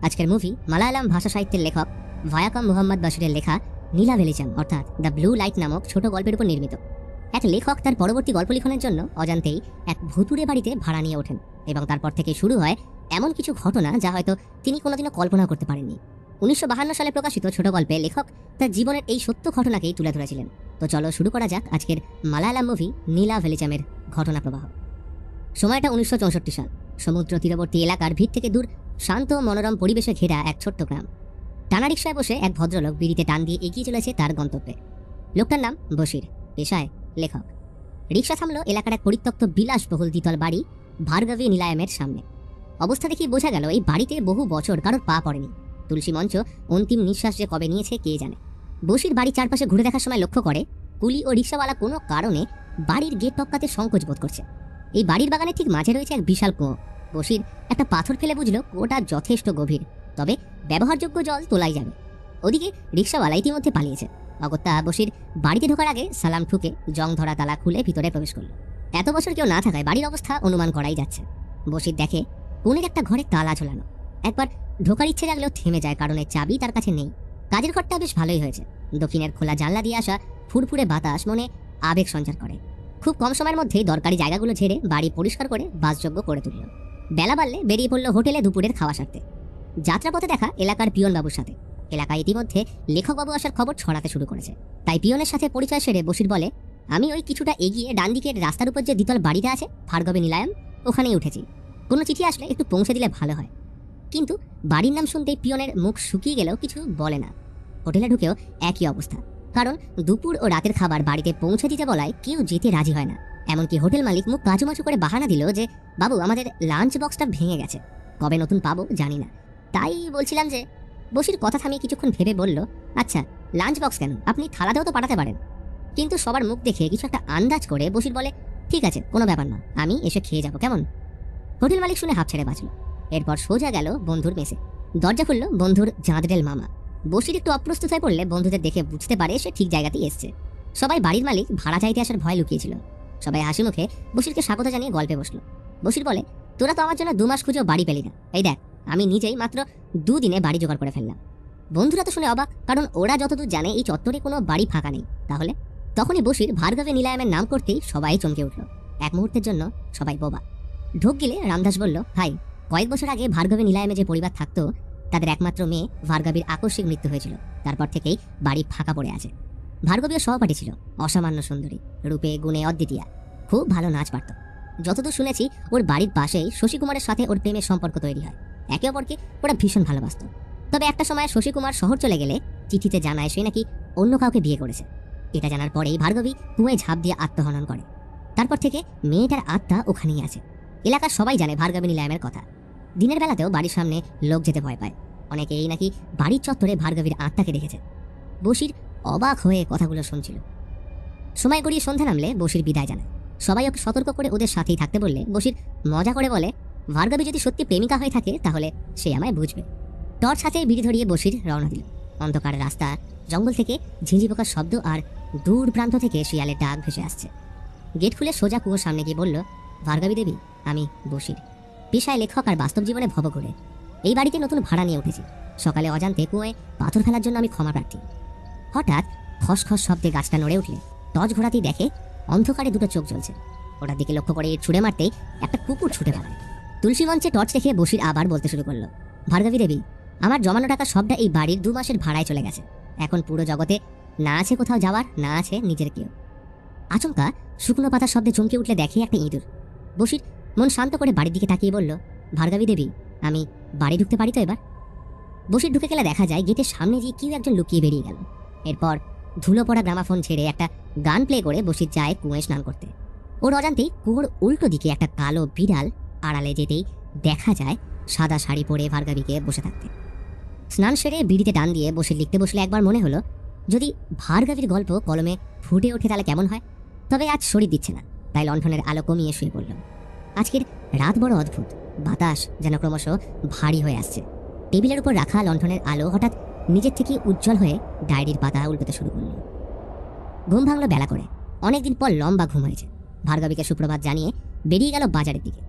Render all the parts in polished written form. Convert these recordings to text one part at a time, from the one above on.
আজকের মুভি মালায়ালাম ভাষা সাহিত্যের লেখক ভায়াকম মুহাম্মদ বাশিরের লেখা নীলা ভেলিচাম অর্থাৎ দ্য ব্লু লাইট নামক ছোট গল্পের উপর নির্মিত। এক লেখক তার পরবর্তী গল্প লিখনের জন্য অজান্তেই এক ভুতুড়ে বাড়িতে ভাড়া নিয়ে ওঠেন এবং তারপর থেকে শুরু হয় এমন কিছু ঘটনা যা হয়তো তিনি কোনোদিনও কল্পনা করতে পারেননি। 1952 সালে প্রকাশিত ছোট গল্পে লেখক তার জীবনের এই সত্য ঘটনাকেই তুলে ধরেছিলেন। তো চলো শুরু করা যাক আজকের মালায়ালাম মুভি নীলা ভেলিচামের ঘটনা প্রবাহ। সময়টা 1964 সাল। সমুদ্র তীরবর্তী এলাকার ভিড় থেকে দূর শান্ত মনোরম পরিবেশে ঘেরা এক ছোট্ট গ্রাম। টানা রিকশায় বসে এক ভদ্রলোক বিড়িতে টান দিয়ে এগিয়ে চলেছে তার গন্তব্যে। লোকটার নাম বশির, পেশায় লেখক। রিকশা থামলো এলাকার এক পরিত্যক্ত বিলাসবহুল দ্বিতল বাড়ি ভার্গবী নিলায়ামের সামনে। অবস্থা দেখি বোঝা গেল এই বাড়িতে বহু বছর কারোর পা পড়েনি। তুলসী মঞ্চ অন্তিম নিঃশ্বাস যে কবে নিয়েছে কে জানে। বশির বাড়ির চারপাশে ঘুরে দেখার সময় লক্ষ্য করে কুলি ও রিকশাওয়ালা কোনো কারণে বাড়ির গেট টপকাতে সংকোচ বোধ করছে। এই বাড়ির বাগানের ঠিক মাঝে রয়েছে এক বিশাল কুয়ো। বশির একটা পাথর ফেলে বুঝল কুয়োটা যথেষ্ট গভীর, তবে ব্যবহারযোগ্য জল তোলাই যাবে। ওদিকে রিকশাওয়ালা ইতিমধ্যে পালিয়েছে। অগত্যা বশির বাড়িতে ঢোকার আগে সালাম ঠুকে জং ধরা তালা খুলে ভিতরে প্রবেশ করল। এত বছর কেউ না থাকায় বাড়ির অবস্থা অনুমান করাই যাচ্ছে। বশির দেখে কোণের একটা ঘরে তালা ঝোলানো। একবার ঢোকার ইচ্ছে লাগলেও থেমে যায়, কারণ চাবি তার কাছে নেই। কাজের ঘরটা বেশ ভালোই হয়েছে। দক্ষিণের খোলা জানলা দিয়ে আসা ফুরফুরে বাতাস মনে আবেগ সঞ্চার করে। খুব কম সময়ের মধ্যেই দরকারি জায়গাগুলো ঝেড়ে বাড়ি পরিষ্কার করে বাসযোগ্য করে তুলল। বেলা বাড়লে বেরিয়ে পড়ল হোটেলে দুপুরের খাওয়া সারতে। যাত্রাপথে দেখা এলাকার পিয়নবাবুর সাথে। এলাকায় ইতিমধ্যে লেখকবাবু আসার খবর ছড়াতে শুরু করেছে। তাই পিয়নের সাথে পরিচয় সেরে বশির বলে, আমি ওই কিছুটা এগিয়ে ডান দিকের রাস্তার উপর যে দ্বিতল বাড়িটা আছে ভার্গবী নিলায়াম, ওখানেই উঠেছি। কোনো চিঠি আসলে একটু পৌঁছে দিলে ভালো হয়। কিন্তু বাড়ির নাম শুনতেই পিয়নের মুখ শুকিয়ে গেলেও কিছু বলে না। হোটেলে ঢুকেও একই অবস্থা, কারণ দুপুর ও রাতের খাবার বাড়িতে পৌঁছে দিতে বলায় কেউ যেতে রাজি হয় না। এমনকি হোটেল মালিক মুখ কাচুমাচু করে বাহানা দিল যে, বাবু আমাদের লাঞ্চ বক্সটা ভেঙে গেছে, কবে নতুন পাবো জানি না। তাই বলছিলাম যে। বশির কথা থামিয়ে কিছুক্ষণ ভেবে বলল, আচ্ছা লাঞ্চ বক্স কেন, আপনি থালাতেও তো পাঠাতে পারেন। কিন্তু সবার মুখ দেখে কিছু একটা আন্দাজ করে বশির বলে, ঠিক আছে কোনো ব্যাপার না, আমি এসে খেয়ে যাবো, কেমন? হোটেল মালিক শুনে হাফ ছেড়ে বাঁচল। এরপর সোজা গেল বন্ধুর মেসে। দরজা খুলল বন্ধুর জাঁদরেল মামা। বশির একটু অপ্রস্তুত হয়ে পড়লে বন্ধুদের দেখে বুঝতে পারে সে ঠিক জায়গাতেই এসছে। সবাই বাড়ির মালিক ভাড়া চাইতে আসার ভয় লুকিয়েছিল। সবাই হাসি মুখে বশিরকে স্বাগত জানিয়ে গল্পে বসলো। বশির বলে, তোরা তো আমার জন্য 2 মাস খুঁজেও বাড়ি পেলি না, এই দেখ আমি নিজেই মাত্র 2 দিনে বাড়ি জোগাড় করে ফেললাম। বন্ধুরা তো শুনে অবাক, কারণ ওরা যতদূর জানে এই চত্বরে কোনো বাড়ি ফাঁকা নেই। তাহলে তখনই বশির ভার্গবী নিলায়ামের নাম করতেই সবাই চমকে উঠল। এক মুহূর্তের জন্য সবাই বোবা। ঢোক গেলে রামদাস বলল, ভাই কয়েক বছর আগে ভার্গবী নিলায়ামে যে পরিবার থাকতো তাদের একমাত্র মেয়ে ভার্গবীর আকস্মিক মৃত্যু হয়েছিল। তারপর থেকেই বাড়ি ফাঁকা পড়ে আছে। ভার্গবীও সহপাঠী ছিল, অসামান্য সুন্দরী, রূপে গুণে অদ্বিতীয়া, খুব ভালো নাচ পারত। যতদূর শুনেছি ওর বাড়ির পাশেই শশী কুমারের সাথে ওর প্রেমের সম্পর্ক তৈরি হয়। একে অপরকে ওরা ভীষণ ভালোবাসত। তবে একটা সময় শশী কুমার শহর চলে গেলে চিঠিতে জানায় সে নাকি অন্য কাউকে বিয়ে করেছে। এটা জানার পরেই ভার্গবী কুঁয়ে ঝাঁপ দিয়ে আত্মহনন করে। তারপর থেকে মেয়েটার আত্মা ওখানেই আছে। এলাকার সবাই জানে ভার্গবী নিলায়ামের কথা। দিনের বেলাতেও বাড়ির সামনে লোক যেতে ভয় পায়। অনেকেই নাকি বাড়ির চত্বরে ভার্গবীর আত্মাকে দেখেছে। বশির অবাক হয়ে কথাগুলো শুনছিল। সময় গড়িয়ে সন্ধ্যা নামলে বশির বিদায় জানায়। সবাই ওকে সতর্ক করে ওদের সাথেই থাকতে বললে বশির মজা করে বলে, ভার্গবী যদি সত্যি প্রেমিকা হয়ে থাকে তাহলে সে আমায় বুঝবে। টর্চ হাতে বিড়ি ধরিয়ে বশির রওনা দিল। অন্ধকার রাস্তা, জঙ্গল থেকে ঝিঁঝি পোকার শব্দ আর দূর প্রান্ত থেকে শিয়ালের ডাক ভেসে আসছে। গেট খুলে সোজা কুয়োর সামনে গিয়ে বলল, ভার্গবী দেবী, আমি বশির, পেশায় লেখক আর বাস্তব জীবনে ভবঘুরে। এই বাড়িতে নতুন ভাড়া নিয়ে উঠেছি। সকালে অজান্তে কুয়োয় পাথর ফেলার জন্য আমি ক্ষমা প্রার্থী। হঠাৎ খসখস শব্দে গাছটা নড়ে উঠলে টর্চ ঘোরাতেই দেখে অন্ধকারে দুটো চোখ জ্বলছে। ওটার দিকে লক্ষ্য করে ছুড়ে মারতেই একটা কুকুর ছুটে পালায়। তুলসী মঞ্চে টর্চ দেখে বশির আবার বলতে শুরু করলো, ভার্গবী দেবী, আমার জমানো টাকা সবটা এই বাড়ির 2 মাসের ভাড়ায় চলে গেছে। এখন পুরো জগতে না আছে কোথাও যাওয়ার, না আছে নিজের কেউ। আচমকা শুকনো পাতার শব্দে চমকে উঠলে দেখে একটা ইঁদুর। বশির মন শান্ত করে বাড়ির দিকে তাকিয়ে বলল, ভার্গবী দেবী, আমি বাড়ি ঢুকতে পারি তো এবার? বশির ঢুকে গেলে দেখা যায় গেটের সামনে দিয়ে কেউ একজন লুকিয়ে বেরিয়ে গেল। এরপর ধুলো পড়া গ্রামাফোন ছেড়ে একটা গান প্লে করে বশির যায় কুঁয়ে স্নান করতে। ওর অজান্তেই কুয়োর উল্টো দিকে একটা কালো বিড়াল আড়ালে যেতেই দেখা যায় সাদা শাড়ি পরে ভার্গবীকে বসে থাকতে। স্নান সেরে বিড়িতে টান দিয়ে বসে লিখতে বসলে একবার মনে হলো, যদি ভার্গবীর গল্প কলমে ফুটে ওঠে তাহলে কেমন হয়। তবে আজ শরীর দিচ্ছে না, তাই লণ্ঠনের আলো কমিয়ে শুয়ে পড়ল। আজকের রাত বড় অদ্ভুত, বাতাস যেন ক্রমশ ভারী হয়ে আসছে। টেবিলের উপর রাখা লণ্ঠনের আলো হঠাৎ নিজের থেকে উজ্জ্বল হয়ে ডায়েরির পাতা উল্টোতে শুরু করল। ঘুম ভাঙল বেলা করে। অনেকদিন পর লম্বা ঘুম হয়েছে। ভার্গবীকে সুপ্রভাত জানিয়ে বেরিয়ে গেল বাজারের দিকে।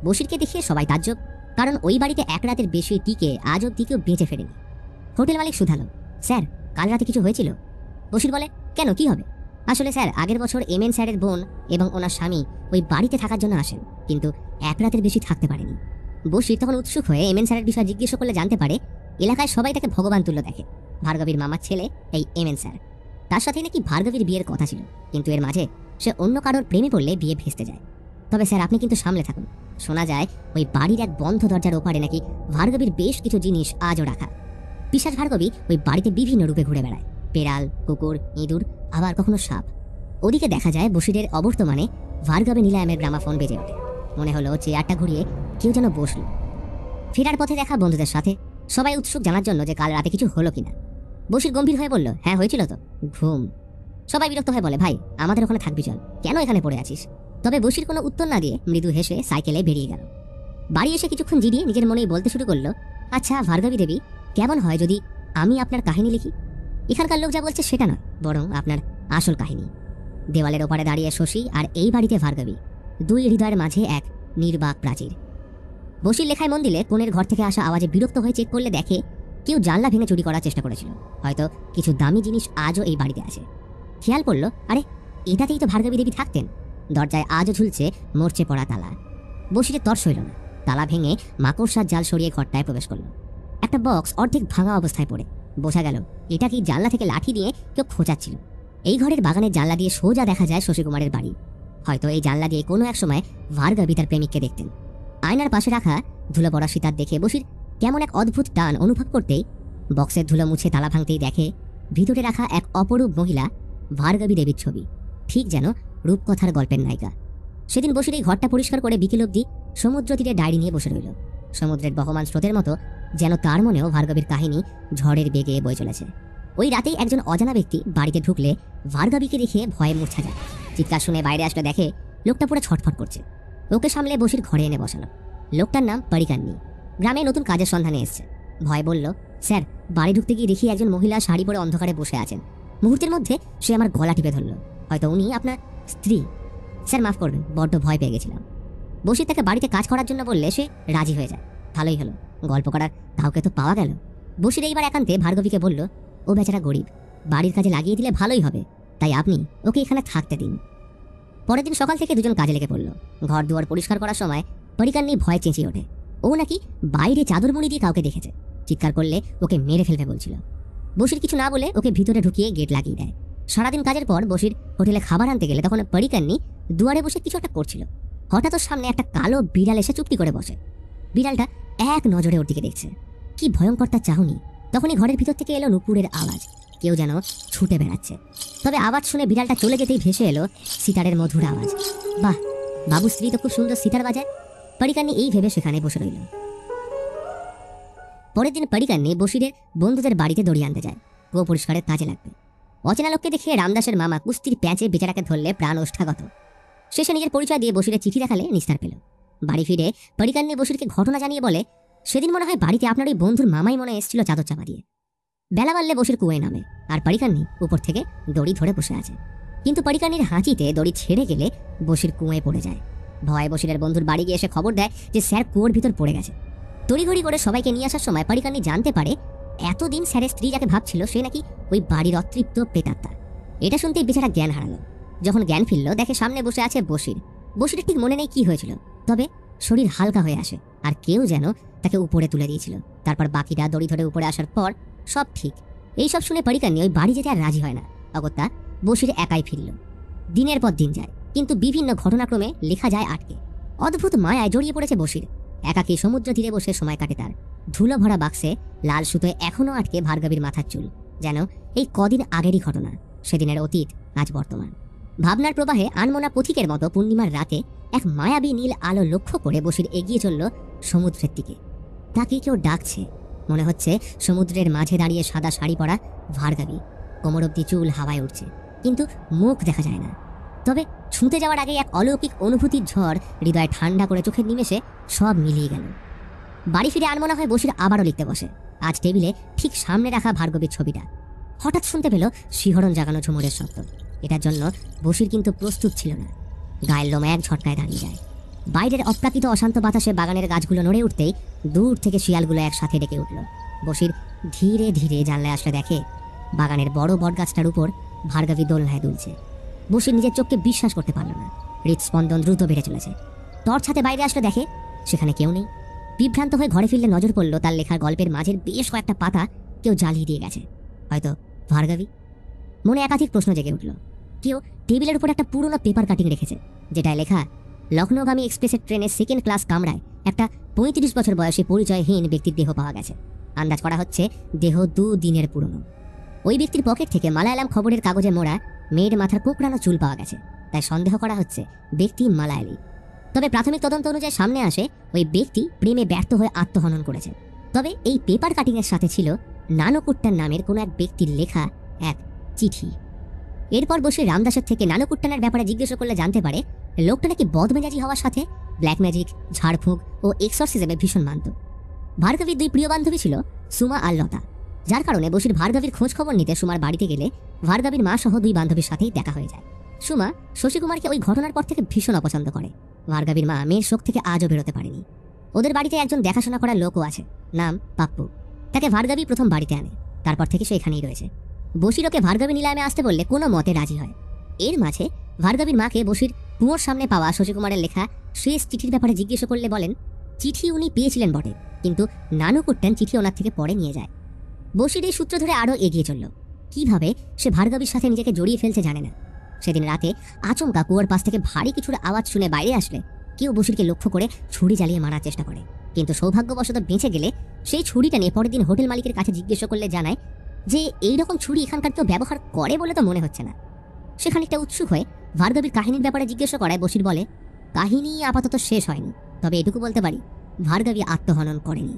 বশিরকে দেখিয়ে সবাই তাজ্জব, কারণ ওই বাড়িতে এক রাতের বেশি টিকে আজ অব্দি কেউ বেঁচে ফেরেনি। হোটেল মালিক শুধালো, স্যার কাল রাতে কিছু হয়েছিল? বশির বলে, কেন, কি হবে? আসলে স্যার, আগের বছর এমএন স্যারের বোন এবং ওনার স্বামী ওই বাড়িতে থাকার জন্য আসেন, কিন্তু এক রাতের বেশি থাকতে পারেনি। বশির তখন উৎসুক হয়ে এমএন স্যারের বিষয়ে জিজ্ঞেস করলে জানতে পারে এলাকায় সবাই তাকে ভগবান তুল্য দেখে। ভার্গবীর মামার ছেলে এই এমএন স্যার, তার সাথে নাকি ভার্গবীর বিয়ের কথা ছিল, কিন্তু এর মাঝে সে অন্য কারোর প্রেমে পড়লে বিয়ে ভেস্তে যায়। তবে স্যার আপনি কিন্তু সামলে থাকুন, শোনা যায় ওই বাড়ির এক বন্ধ দরজার ওপারে নাকি ভার্গবীর বেশ কিছু জিনিস আজও রাখা। পিশাচ ভার্গবী ওই বাড়িতে বিভিন্ন রূপে ঘুরে বেড়ায়, পেড়াল, কুকুর, ইঁদুর, আবার কখনো সাপ। ওদিকে দেখা যায় বশিরের অবর্তমানে ভার্গবে নীলায়ামের গ্রামাফোন বেজে ওঠে। মনে হলো চেয়ারটা ঘুরিয়ে কেউ যেন বসল। ফেরার পথে দেখা বন্ধুদের সাথে সবাই উৎসুক জানার জন্য যে কাল রাতে কিছু হলো কিনা। বশির গম্ভীর হয়ে বলল, হ্যাঁ হয়েছিল তো, ঘুম। সবাই বিরক্ত হয়ে বলে, ভাই আমাদের ওখানে থাকবি চল, কেন এখানে পড়ে আছিস? তবে বশির কোনো উত্তর না দিয়ে মৃদু হেসে সাইকেলে বেরিয়ে গেল। বাড়ি এসে কিছুক্ষণ জিরিয়ে নিজের মনেই বলতে শুরু করলো, আচ্ছা ভার্গবী দেবী, কেমন হয় যদি আমি আপনার কাহিনী লিখি? এখানকার লোক যা বলছে সেটা নয়, বরং আপনার আসল কাহিনী। দেওয়ালের ওপারে দাঁড়িয়ে শশী আর এই বাড়িতে ভার্গবী, দুই হৃদয়ের মাঝে এক নির্বাক প্রাচীর। বশির লেখায় মন দিলে কোণের ঘর থেকে আসা আওয়াজে বিরক্ত হয়ে চেক করলে দেখে কেউ জানলা ভেঙে চুরি করার চেষ্টা করেছিল। হয়তো কিছু দামি জিনিস আজও এই বাড়িতে আছে। খেয়াল করলো, আরে এটাতেই তো ভার্গবী দেবী থাকতেন। দরজায় আজও ঝুলছে মরচে পড়া তালা। বশিরের তর্স হইল না, তালা ভেঙে মাকড়সার জাল সরিয়ে ঘরটায় প্রবেশ করলো। একটা বক্স অর্ধেক ভাঙা অবস্থায় পড়ে। বোঝা গেল এটা কি জানলা থেকে লাঠি দিয়ে কেউ খোঁচাচ্ছিল। এই ঘরের বাগানের জানলা দিয়ে সোজা দেখা যায় শশীকুমারের বাড়ি। হয়তো এই জানলা দিয়ে কোনো এক সময় ভার্গবী তার প্রেমিককে দেখতেন। আয়নার পাশে রাখা ধুলো পড়া সীতার দেখে বশির কেমন এক অদ্ভুত টান অনুভব করতেই বক্সের ধুলো মুছে তালা ভাঙতেই দেখে ভিতরে রাখা এক অপরূপ মহিলা ভার্গবী দেবীর ছবি, ঠিক যেন রূপকথার গল্পের নায়িকা। সেদিন বশির এই ঘরটা পরিষ্কার করে বিকেল অবধি সমুদ্র তীরে ডায়েরি নিয়ে বসে রইল। সমুদ্রের বহমান স্রোতের মতো যেন তার মনেও ভার্গবীর কাহিনী ঝড়ের বেগে বয়ে চলেছে। ওই রাতেই একজন অজানা ব্যক্তি বাড়িতে ঢুকলে ভার্গবীকে দেখে ভয়ে মূর্ছা যায়। চিৎকার শুনে বাইরে আসলে দেখে লোকটা পুরো ছটফট করছে। ওকে সামলে বশির ঘরে এনে বসালো। লোকটার নাম পরিকান্নি, গ্রামে নতুন কাজের সন্ধানে এসছে। ভয় বলল, স্যার বাড়ি ঢুকতে গিয়ে দেখি একজন মহিলা শাড়ি পরে অন্ধকারে বসে আছেন। মুহূর্তের মধ্যে সে আমার গলা টিপে ধরল, হয়তো উনি আপনার স্ত্রী। স্যার মাফ করবেন, বড্ড ভয় পেয়ে গেছিলাম। বশির তাকে বাড়িতে কাজ করার জন্য বললে সে রাজি হয়ে যায়। ভালোই হলো, গল্প করার কাউকে তো পাওয়া গেল। বশির এইবার একান্তে ভার্গবীকে বলল, ও বেচারা গরিব, বাড়ির কাজে লাগিয়ে দিলে ভালোই হবে, তাই আপনি ওকে এখানে থাকতে দিন। পরের দিন সকাল থেকে দুজন কাজে লেগে পড়ল। ঘর দুয়ার পরিষ্কার করার সময় পরিকান্নি ভয় চেঁচিয়ে ওঠে। ও নাকি বাইরে চাদর মুড়ি দিয়ে কাউকে দেখেছে, চিৎকার করলে ওকে মেরে ফেলবে বলছিল। বশির কিছু না বলে ওকে ভিতরে ঢুকিয়ে গেট লাগিয়ে দেয়। সারাদিন কাজের পর বশির হোটেলে খাবার আনতে গেলে তখন পরিকান্নি দুয়ারে বসে কিছু একটা করছিল। হঠাৎ ওর সামনে একটা কালো বিড়াল এসে চুপটি করে বসে। বিড়ালটা এক নজরে ওর দিকে দেখছে। কি ভয়ঙ্কর তার চাহনি। তখনই ঘরের ভিতর থেকে এলো নুপুরের আওয়াজ, কেউ যেন ছুটে বেড়াচ্ছে। তবে আওয়াজ শুনে বিড়ালটা চলে যেতেই ভেসে এলো সিতারের মধুর আওয়াজ। বাহ, বাবু স্ত্রী তো খুব সুন্দর সিতার বাজায়। পরিকান্নি এই ভেবে সেখানে বসে রইল। পরের দিন পরিকান্নি বশিরের বন্ধুদের বাড়িতে দড়ি আনতে যায়, গো পরিষ্কারের কাজে লাগবে। অচেনা লোককে দেখে রামদাসের মামা কুস্তির প্যাঁচে বেচারাকে ধরলে প্রাণ ওষ্ঠাগত। শেষে নিজের পরিচয় দিয়ে বশিরের চিঠি দেখালে নিস্তার পেল। বাড়ি ফিরে পরিকান্নি বশিরকে ঘটনা জানিয়ে বলে, সেদিন মনে হয় বাড়িতে আপনার ওই বন্ধুর মামাই মনে এসেছিল চাদর চাপা দিয়ে। বেলা বাড়লে বশির কুয়োয় নামে, আর পরিকান্নি উপর থেকে দড়ি ধরে বসে আছে। কিন্তু পরিকান্নির হাঁচিতে দড়ি ছেড়ে গেলে বশির কুয়োয় পড়ে যায়। ভয়ে বশিরের বন্ধুর বাড়ি গিয়ে এসে খবর দেয় যে স্যার কুয়োর ভিতর পড়ে গেছে। তড়িঘড়ি করে সবাইকে নিয়ে আসার সময় পরিকান্নি জানতে পারে এতদিন স্যারের স্ত্রী যাকে ভাবছিল সে নাকি ওই বাড়ির অতৃপ্ত প্রেতাত্মা। এটা শুনতেই বেচারা জ্ঞান হারালো। যখন জ্ঞান ফিরল দেখে সামনে বসে আছে বশির। বশিরের ঠিক মনে নেই কি হয়েছিল, তবে শরীর হালকা হয়ে আসে আর কেউ যেন তাকে উপরে তুলে দিয়েছিল। তারপর বাকিটা দড়ি ধরে উপরে আসার পর সব ঠিক। এইসব শুনে পরিকান্নি ওই বাড়ি যেতে আর রাজি হয় না। অগত্যা বশির একাই ফিরল। দিনের পর দিন যায়, কিন্তু বিভিন্ন ঘটনাক্রমে লেখা যায় আটকে। অদ্ভুত মায়ায় জড়িয়ে পড়েছে বশির। একাকী সমুদ্র তীরে বসে সময় কাটে তার। ধুলো ভরা বাক্সে লাল সুতোয় এখনও আটকে ভার্গবীর মাথার চুল, যেন এই কদিন আগেরই ঘটনা। সেদিনের অতীত আজ বর্তমান। ভাবনার প্রবাহে আনমনা পথিকের মতো পূর্ণিমার রাতে এক মায়াবী নীল আলো লক্ষ্য করে বশির এগিয়ে চলল সমুদ্রের দিকে। তাকে কেউ ডাকছে। মনে হচ্ছে সমুদ্রের মাঝে দাঁড়িয়ে সাদা শাড়ি পরা ভার্গবী, কোমর অব্দি চুল হাওয়ায় উঠছে, কিন্তু মুখ দেখা যায় না। তবে ছুঁতে যাওয়ার আগে এক অলৌকিক অনুভূতির ঝড় হৃদয় ঠান্ডা করে চোখের নিমেষে সব মিলিয়ে গেল। বাড়ি ফিরে আনমনা হয়ে বশির আবারও লিখতে বসে। আজ টেবিলে ঠিক সামনে রাখা ভার্গবীর ছবিটা। হঠাৎ শুনতে পেল শিহরণ জাগানো ঝুমুরের শব্দ। এটার জন্য বশির কিন্তু প্রস্তুত ছিল না। গায়ের লোম এক ঝটকায় দাঁড়িয়ে যায়। বাইরের অপ্রাকৃত অশান্ত বাতাসে বাগানের গাছগুলো নড়ে উঠতেই দূর থেকে শিয়ালগুলো একসাথে ডেকে উঠল। বসির ধীরে ধীরে জানলায় আসলে দেখে বাগানের বড় বটগাছটার উপর ভার্গবী দোলনায় দুলছে। বসির নিজের চোখকে বিশ্বাস করতে পারল না। হৃদস্পন্দন দ্রুত বেড়ে চলেছে। টর্চ হাতে বাইরে আসলে দেখে সেখানে কেউ নেই। বিভ্রান্ত হয়ে ঘরে ফিরলে নজর পড়ল তার লেখার গল্পের মাঝের বেশ কয়েকটা পাতা কেউ জ্বালিয়ে দিয়ে গেছে। হয়তো ভার্গবী। মনে একাধিক প্রশ্ন জেগে উঠল। কেউ টেবিলের উপর একটা পুরনো পেপার কাটিং রেখেছে, যেটায় লেখা লখনৌগামী এক্সপ্রেসের ট্রেনের সেকেন্ড ক্লাস কামরায় একটা 35 বছর বয়সী পরিচয়হীন ব্যক্তির দেহ পাওয়া গেছে। আন্দাজ করা হচ্ছে দেহ 2 দিনের পুরনো। ওই ব্যক্তির পকেট থেকে মালায়ালাম খবরের কাগজে মোড়া মেয়ের মাথার কোঁকড়ানো চুল পাওয়া গেছে। তাই সন্দেহ করা হচ্ছে ব্যক্তি মালায়ালি। তবে প্রাথমিক তদন্ত অনুযায়ী সামনে আসে ওই ব্যক্তি প্রেমে ব্যর্থ হয়ে আত্মহনন করেছে। তবে এই পেপার কাটিংয়ের সাথে ছিল নানুকুট্টান নামের কোনো এক ব্যক্তির লেখা এক চিঠি। এরপর বসে রামদাসের থেকে নানুকুট্টানের ব্যাপারে জিজ্ঞাসা করলে জানতে পারে লোকটা নাকি বদমেজাজি হওয়ার সাথে ব্ল্যাক ম্যাজিক, ঝাড়ফুঁক ও এক্সরসিজমে ভীষণ মানত। ভার্গবীর 2 প্রিয় বান্ধবী ছিল সুমা আর লতা, যার কারণে বসির ভার্গবীর খোঁজ খবর নিতে সুমার বাড়িতে গেলে ভার্গবীর মা সহ 2 বান্ধবীর সাথেই দেখা হয়ে যায়। সুমা শশীকুমারকে ওই ঘটনার পর থেকে ভীষণ অপছন্দ করে। ভার্গবীর মা মেয়ের শোক থেকে আজও বেরোতে পারেনি। ওদের বাড়িতে একজন দেখাশোনা করার লোকও আছে, নাম পাপ্পু। তাকে ভার্গবী প্রথম বাড়িতে আনে, তারপর থেকে সে এখানেই রয়েছে। বসির ওকে ভার্গবী নিলামে আসতে বললে কোনো মতে রাজি হয়। এর মাঝে ভার্গবীর মাকে বসির কুয়োর সামনে পাওয়া শশীকুমারের লেখা শেষ চিঠির ব্যাপারে জিজ্ঞাসা করলে বলেন চিঠি উনি পেয়েছিলেন বটে, কিন্তু নানুকুট্টান চিঠি ওনার থেকে পরে নিয়ে যায়। বসির এই সূত্র ধরে আরও এগিয়ে চলল। কিভাবে সে ভার্গবীর সাথে নিজেকে জড়িয়ে ফেলছে জানে না। সেদিন রাতে আচমকা কুয়োর পাশ থেকে ভারী কিছুর আওয়াজ শুনে বাইরে আসলে কেউ বসিরকে লক্ষ্য করে ছুরি জ্বালিয়ে মারার চেষ্টা করে, কিন্তু সৌভাগ্যবশত বেঁচে গেলে সেই ছুরিটা নিয়ে পরের দিন হোটেল মালিকের কাছে জিজ্ঞাসা করলে জানায় যে এইরকম ছুরি এখানকার কেউ ব্যবহার করে বলে তো মনে হচ্ছে না। সে খানিকটা উৎসুক হয়ে ভার্গবীর কাহিনীর ব্যাপারে জিজ্ঞাসা করায় বসির বলে কাহিনী আপাতত শেষ হয়নি, তবে এটুকু বলতে পারি ভার্গবী আত্মহনন করেনি।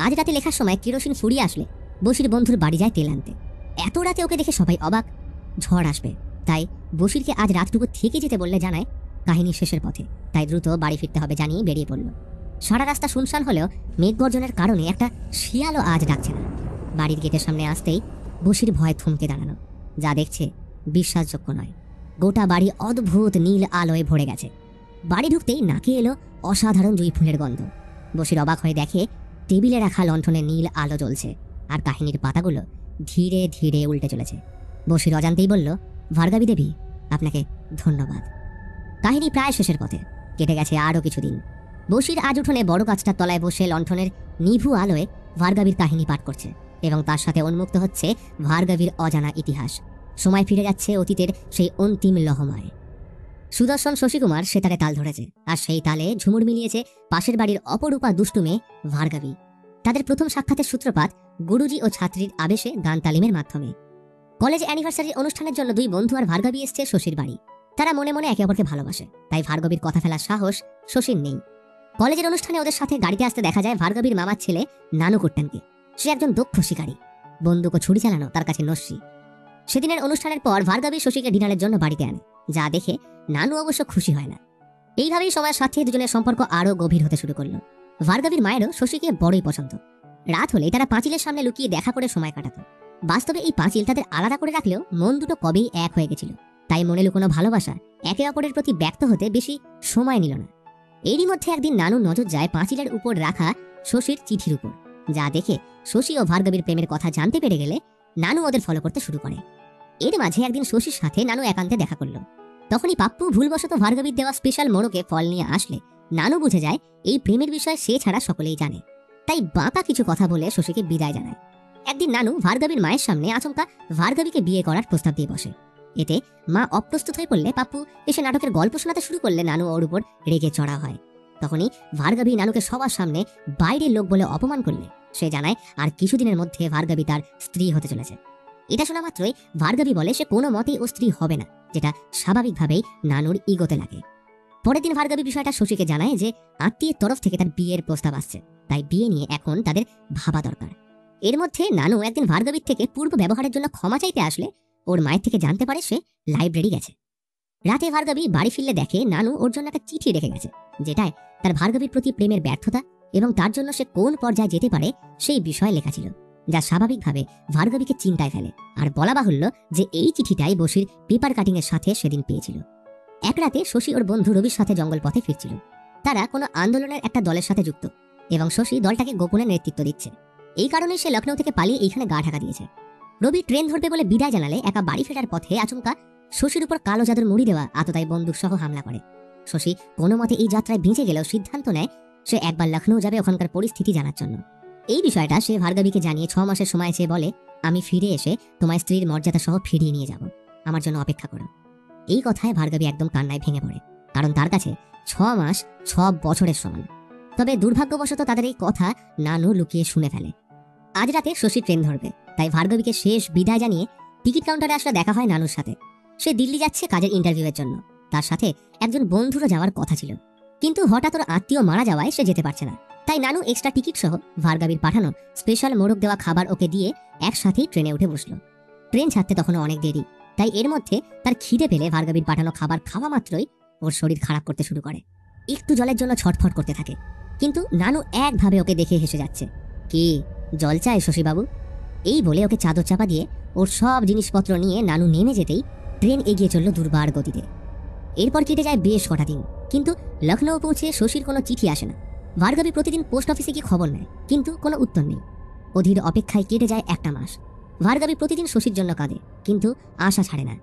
আজ রাতে লেখার সময় কেরোসিন ফুরিয়ে আসলে বসির বন্ধুর বাড়ি যায় তেল আনতে। এত রাতে ওকে দেখে সবাই অবাক। ঝড় আসবে, তাই বসিরকে আজ রাতটুকু থেকে যেতে বললে জানায় কাহিনীর শেষের পথে, তাই দ্রুত বাড়ি ফিরতে হবে জানিয়ে বেরিয়ে পড়ল। সারা রাস্তা শুনশান হলেও মেঘগর্জনের কারণে একটা শিয়ালও আজ ডাকছে না। বাড়ির গেটের সামনে আসতেই বসির ভয় থমকে দাঁড়ানো। যা দেখছে বিশ্বাসযোগ্য নয়। গোটা বাড়ি অদ্ভুত নীল আলোয় ভরে গেছে। বাড়ি ঢুকতেই নাকে এলো অসাধারণ জুঁই ফুলের গন্ধ। বসির অবাক হয়ে দেখে টেবিলে রাখা লণ্ঠনে নীল আলো জ্বলছে, আর কাহিনীর পাতাগুলো ধীরে ধীরে উল্টে চলেছে। বসির অজান্তেই বলল ভার্গবী দেবী, আপনাকে ধন্যবাদ। কাহিনী প্রায় শেষের পথে। কেটে গেছে আরও কিছুদিন। বসির আজ উঠোনে বড় গাছটার তলায় বসে লণ্ঠনের নিভু আলোয় ভার্গবীর কাহিনী পাঠ করছে, এবং তার সাথে উন্মুক্ত হচ্ছে ভার্গবীর অজানা ইতিহাস। সময় ফিরে যাচ্ছে অতীতের সেই অন্তিম লহমায়। সুদর্শন শশীকুমার সেতারে তাল ধরেছে, আর সেই তালে ঝুমুর মিলিয়েছে পাশের বাড়ির অপরূপা দুষ্টু মেয়ে ভার্গবী। তাদের প্রথম সাক্ষাতের সূত্রপাত গুরুজি ও ছাত্রীর আবেশে গান তালিমের মাধ্যমে। কলেজ অ্যানিভার্সারির অনুষ্ঠানের জন্য 2 বন্ধু আর ভার্গবী এসছে শশীর বাড়ি। তারা মনে মনে একে অপরকে ভালোবাসে, তাই ভার্গবীর কথা ফেলার সাহস শশীর নেই। কলেজের অনুষ্ঠানে ওদের সাথে গাড়িতে আসতে দেখা যায় ভার্গবীর মামার ছেলে নানুকুট্টানকে। সে একজন দক্ষ শিকারী, বন্দুক ও ছুরি চালানো তার কাছে নস্যি। সেদিনের অনুষ্ঠানের পর ভার্গবী শশীকে ডিনারের জন্য বাড়িতে আনে, যা দেখে নানু অবশ্য খুশি হয় না। এইভাবেই সময়ের সাথে দুজনের সম্পর্ক আরও গভীর হতে শুরু করলো। ভার্গবীর মায়েরও শশীকে বড়ই পছন্দ। রাত হলেই তারা পাঁচিলের সামনে লুকিয়ে দেখা করে সময় কাটাতো। বাস্তবে এই পাঁচিল তাদের আলাদা করে রাখলেও মন দুটো কবেই এক হয়ে গেছিল, তাই মনে লুকোনো ভালোবাসা একে অপরের প্রতি ব্যক্ত হতে বেশি সময় নিল না। এরই মধ্যে একদিন নানু নজর যায় পাঁচিলের উপর রাখা শশীর চিঠির উপর, যা দেখে শশী ও ভার্গবীর প্রেমের কথা জানতে পেরে গেলে নানু ওদের ফলো করতে শুরু করে। এর মাঝে একদিন শশীর সাথে নানু একান্তে দেখা করলো। তখনই পাপ্পু ভুলবশত ভার্গবীর দেওয়া স্পেশাল মোড়কে ফল নিয়ে আসলে নানু বুঝে যায় এই প্রেমের বিষয়ে সে ছাড়া সকলেই জানে, তাই বাঁকা কিছু কথা বলে শশীকে বিদায় জানায়। একদিন নানু ভার্গবীর মায়ের সামনে আচমকা ভার্গবীকে বিয়ে করার প্রস্তাব দিয়ে বসে। এতে মা অপ্রস্তুত হয়ে পড়লে পাপ্পু এসে নাটকের গল্প শোনাতে শুরু করলে নানু ওর উপর রেগে চড়া হয়। তখনই ভার্গবী নানুকে সবার সামনে বাইরের লোক বলে অপমান করলে সে জানায় আর কিছুদিনের মধ্যে ভার্গবী তার স্ত্রী হতে চলেছে। এটা শোনা মাত্রই ভার্গবী বলে সে কোনো মতেই ও স্ত্রী হবে না, যেটা স্বাভাবিকভাবেই নানুর ইগোতে লাগে। পরের দিন ভার্গবী বিষয়টা শশীকে জানায় যে আত্মীয়ের তরফ থেকে তার বিয়ের প্রস্তাব আসছে, তাই বিয়ে নিয়ে এখন তাদের ভাবা দরকার। এর মধ্যে নানু একদিন ভার্গবীর থেকে পূর্ব ব্যবহারের জন্য ক্ষমা চাইতে আসলে ওর মায়ের থেকে জানতে পারে সে লাইব্রেরি গেছে। রাতে ভার্গবী বাড়ি ফিরলে দেখে নানু ওর জন্য একটা চিঠি রেখে গেছে, যেটায় তার ভার্গবীর প্রতি প্রেমের ব্যর্থতা এবং তার জন্য সে কোন পর্যায়ে যেতে পারে সেই বিষয়ে লেখা ছিল, যা স্বাভাবিকভাবে ভার্গবীকে চিন্তায় ফেলে। আর বলা বাহুল্য যে এই চিঠিটাই বসির পেপার কাটিং এর সাথে সেদিন পেয়েছিল। এক রাতে শশী ওর বন্ধু রবির সাথে জঙ্গল পথে ফিরছিল। তারা কোনো আন্দোলনের একটা দলের সাথে যুক্ত এবং শশী দলটাকে গোপনে নেতৃত্ব দিচ্ছে। এই কারণে সে লখনৌ থেকে পালিয়ে এইখানে গা ঢাকা দিয়েছে। রবি ট্রেন ধরবে বলে বিদায় জানালে একা বাড়ি ফেরার পথে আচমকা শশীর উপর কালো জাদুর মুড়ি দেওয়া আততায়ী বন্দুক সহ হামলা করে। শশী কোনো মতে এই যাত্রায় বেঁচে গেলেও সিদ্ধান্ত নেয় সে একবার লখনৌ যাবে ওখানকার পরিস্থিতি জানার জন্য। এই বিষয়টা সে ভার্গবীকে জানিয়ে 6 মাসের সময় চেয়ে বলে, আমি ফিরে এসে তোমার স্ত্রীর মর্যাদা সহ ফিরিয়ে নিয়ে যাব, আমার জন্য অপেক্ষা করো। এই কথায় ভার্গবী একদম কান্নায় ভেঙে পড়ে, কারণ তার কাছে 6 মাস 6 বছরের সমান। তবে দুর্ভাগ্যবশত তাদের এই কথা নানু লুকিয়ে শুনে ফেলে। আজ রাতে শশী ট্রেন ধরবে, তাই ভার্গবীকে শেষ বিদায় জানিয়ে টিকিট কাউন্টারে আসলে দেখা হয় নানুর সাথে। সে দিল্লি যাচ্ছে কাজের ইন্টারভিউয়ের জন্য। তার সাথে একজন বন্ধুরও যাওয়ার কথা ছিল, কিন্তু হঠাৎ ওর আত্মীয় মারা যাওয়ায় সে যেতে পারছে না। তাই নানু এক্সট্রা টিকিট সহ ভার্গবীর পাঠানো স্পেশাল মোড়ক দেওয়া খাবার ওকে দিয়ে একসাথেই ট্রেনে উঠে বসলো। ট্রেন ছাড়তে তখনও অনেক দেরি, তাই এর মধ্যে তার খিদে পেলে ভার্গবীর পাঠানো খাবার খাওয়া মাত্রই ওর শরীর খারাপ করতে শুরু করে। একটু জলের জন্য ছটফট করতে থাকে, কিন্তু নানু একভাবে ওকে দেখে হেসে যাচ্ছে। কি জল চাই শশীবাবু? এই বলে ওকে চাদর চাপা দিয়ে ওর সব জিনিসপত্র নিয়ে নানু নেমে যেতেই ট্রেন এগিয়ে চলল দুর্বার গতিতে। এরপর কেটে যায় বেশ কটা দিন, কিন্তু লখনৌ পৌঁছে শশীর কোনো চিঠি আসে না। ভার্গবী প্রতিদিন পোস্ট অফিসে গিয়ে খবর নেয়, কিন্তু কোনো উত্তর নেই। অধীর অপেক্ষায় কেটে যায় একটা মাস। ভার্গবী প্রতিদিন শশীর জন্য কাঁদে, কিন্তু আশা ছাড়ে না।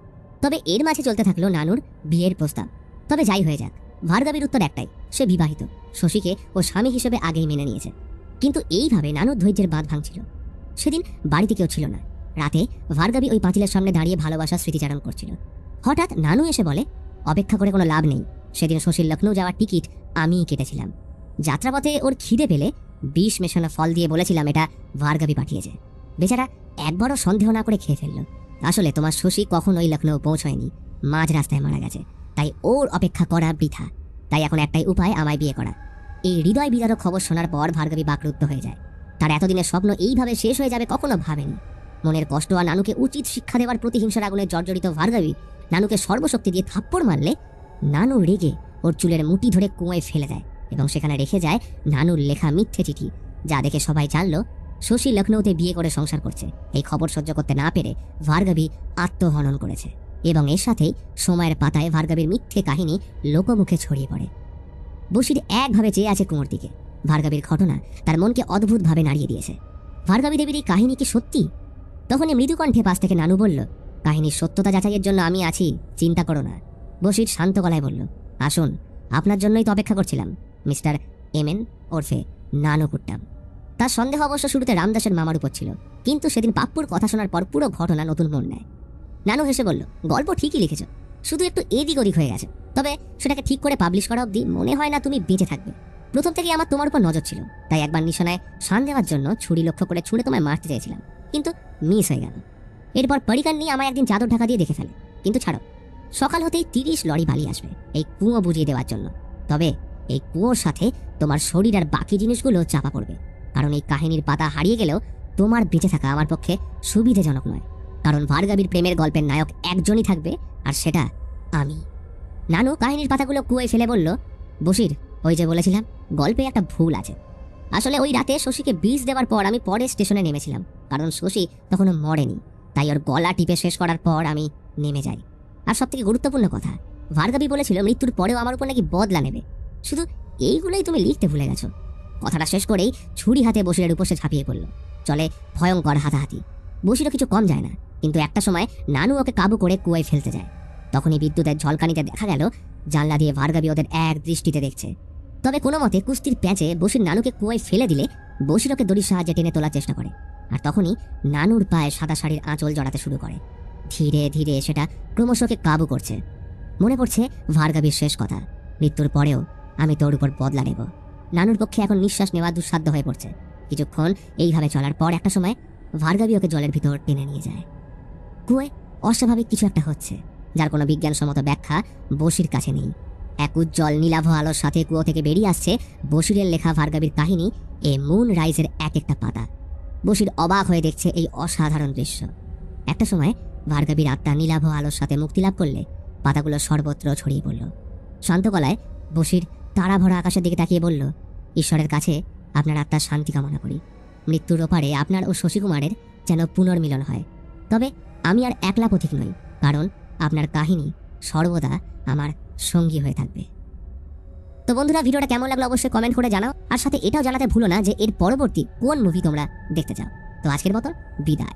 তবে এর মাঝে চলতে থাকলো নানুর বিয়ের প্রস্তাব। তবে যাই হয়ে যাক, ভার্গবীর উত্তর একটাই, সে বিবাহিত, শশীকে ও স্বামী হিসেবে আগেই মেনে নিয়েছে। কিন্তু এইভাবে নানুর ধৈর্যের বাঁধ ভাঙছিল। সেদিন বাড়িতে কেউ ছিল না। রাতে ভার্গবী ওই পাঁচিলের সামনে দাঁড়িয়ে ভালোবাসার স্মৃতিচারণ করছিল। হঠাৎ নানু এসে বলে, অপেক্ষা করে কোনো লাভ নেই, সেদিন শশীর লখনৌ যাওয়ার টিকিট আমিই কেটেছিলাম। যাত্রাপথে ওর খিদে পেলে বিষ মেশানো ফল দিয়ে বলেছিলাম এটা ভার্গবী পাঠিয়েছে। বেচারা একবারও সন্দেহ না করে খেয়ে ফেলল। আসলে তোমার শশী কখনোই লখনৌ পৌঁছয়নি, মাঝ রাস্তায় মারা গেছে, তাই ওর অপেক্ষা করা বৃথা। তাই এখন একটাই উপায়, আমায় বিয়ে করা। এই হৃদয় বিদারক খবর শোনার পর ভার্গবী বাকরুদ্ধ হয়ে যায়। তার এতদিনের স্বপ্ন এইভাবে শেষ হয়ে যাবে কখনো ভাবেনি। মনের কষ্ট আর নানুকে উচিত শিক্ষা দেওয়ার প্রতিহিংসার আগুনে জর্জরিত ভার্গবী নানুকে সর্বশক্তি দিয়ে থাপ্পড় মারলে নানু রেগে ওর চুলের মুঠি ধরে কুঁয়োয় ফেলে দেয় এবং সেখানে রেখে যায় নানুর লেখা মিথ্যে চিঠি, যা দেখে সবাই জানল শশী লখনৌতে বিয়ে করে সংসার করছে। এই খবর সহ্য করতে না পেরে ভার্গবী আত্মহনন করেছে এবং এর সাথেই সময়ের পাতায় ভার্গবীর মিথ্যে কাহিনী লোকমুখে ছড়িয়ে পড়ে। বশির একভাবে চেয়ে আছে কুঁয়োর দিকে। ভার্গবীর ঘটনা তার মনকে অদ্ভুতভাবে নাড়িয়ে দিয়েছে। ভার্গবী দেবীর এই কাহিনী কি সত্যি? তখনই মৃদু কণ্ঠে পাশ থেকে নানু বলল, কাহিনীর সত্যতা যাচাইয়ের জন্য আমি আছি, চিন্তা করো না। বশির শান্ত গলায় বলল, আসুন, আপনার জন্যই তো অপেক্ষা করছিলাম, মিস্টার এমএন ওরফে নানু কুট্টাম। তার সন্দেহ অবশ্য শুরুতে রামদাসের মামার উপর ছিল, কিন্তু সেদিন পাপ্পুর কথা শোনার পর পুরো ঘটনা নতুন মোড় নেয়। নানু হেসে বলল, গল্প ঠিকই লিখেছ, শুধু একটু এদিক ওদিক হয়ে গেছে। তবে সেটাকে ঠিক করে পাবলিশ করা অবধি মনে হয় না তুমি বেঁচে থাকবে। প্রথম থেকেই আমার তোমার উপর নজর ছিল, তাই একবার নিশানায় শান দেওয়ার জন্য ছুরি লক্ষ্য করে ছুঁড়ে তোমায় মারতে চেয়েছিলাম, কিন্তু মিস হয়ে গেল। এরপর পরিকার নিয়ে আমায় একদিন চাদর ঢাকা দিয়ে দেখে ফেলে। কিন্তু ছাড়ো, সকাল হতেই 30 লরি বালি আসবে এই কুঁয়ো বুঝিয়ে দেওয়ার জন্য। তবে এই কুঁয়োর সাথে তোমার শরীর আর বাকি জিনিসগুলো চাপা পড়বে, কারণ এই কাহিনীর পাতা হারিয়ে গেলেও তোমার বেঁচে থাকা আমার পক্ষে সুবিধাজনক নয়। কারণ ভার্গবীর প্রেমের গল্পের নায়ক একজনই থাকবে, আর সেটা আমি। নানু কাহিনীর পাতাগুলো কুয়োয় ফেলে বলল, বশির, ওই যে বলেছিলাম গল্পে একটা ভুল আছে। আসলে ওই রাতে শশীকে বিষ দেওয়ার পর আমি পরে স্টেশনে নেমেছিলাম, কারণ শশী তখনও মরেনি। তাই ওর গলা টিপে শেষ করার পর আমি নেমে যাই। আর সবথেকে গুরুত্বপূর্ণ কথা, ভার্গবী বলেছিল মৃত্যুর পরেও আমার উপর নাকি বদলা নেবে। শুধু এইগুলোই তুমি লিখতে ভুলে গেছো। কথাটা শেষ করেই ছুরি হাতে বশিরের উপর সে ঝাঁপিয়ে পড়ল। চলে ভয়ঙ্কর হাতাহাতি। বশিরও কিছু কম যায় না, কিন্তু একটা সময় নানু ওকে কাবু করে কুয়োয় ফেলতে যায়। তখনই বিদ্যুতের ঝলকানিতে দেখা গেল জানলা দিয়ে ভার্গবী ওদের এক দৃষ্টিতে দেখছে। তবে কোনো মতে কুস্তির প্যাঁচে বশির নানুকে কুয়োয় ফেলে দিলে বশির ওকে দড়ির সাহায্যে টেনে তোলার চেষ্টা করে। আর তখনই নানুর পায়ে সাদা শাড়ির আঁচল জড়াতে শুরু করে। ধীরে ধীরে সেটা ক্রমশ ওকে কাবু করছে। মনে পড়ছে ভার্গবীর শেষ কথা, মৃত্যুর পরেও আমি তোর উপর বদলা নেব। নানুর পক্ষে এখন নিঃশ্বাস নেওয়া দুঃসাধ্য হয়ে পড়ছে। কিছুক্ষণ এইভাবে চলার পর একটা সময় ভার্গবী ওকে জলের ভিতর টেনে নিয়ে যায়। কুয়োয় অস্বাভাবিক কিছু একটা হচ্ছে, যার কোনো বিজ্ঞানসম্মত ব্যাখ্যা বশির কাছে নেই। এক উজ্জ্বল নীলাভ আলোর সাথে কুয়ো থেকে বেরিয়ে আসছে বশিরের লেখা ভার্গবীর কাহিনী এ মুন রাইজের এক একটা পাতা। বশির অবাক হয়ে দেখছে এই অসাধারণ দৃশ্য। একটা সময় ভার্গবীর আত্মা নীলাভ আলোর সাথে মুক্তি লাভ করলে পাতাগুলো সর্বত্র ছড়িয়ে পড়ল। শান্ত গলায় বশির তারা ভরা আকাশের দিকে তাকিয়ে বলল, ঈশ্বরের কাছে আপনার আত্মার শান্তি কামনা করি। মৃত্যুর ওপারে আপনার ও শশীকুমারের যেন পুনর্মিলন হয়। তবে আমি আর একলা পথিক নই, কারণ আপনার কাহিনী সর্বদা আমার সঙ্গী হয়ে থাকবে। তো বন্ধুরা, ভিডিওটা কেমন লাগলো অবশ্যই কমেন্ট করে জানাও, আর সাথে এটাও জানাতে ভুলো না যে এর পরবর্তী কোন মুভি তোমরা দেখতে চাও। তো আজকের মতো বিদায়।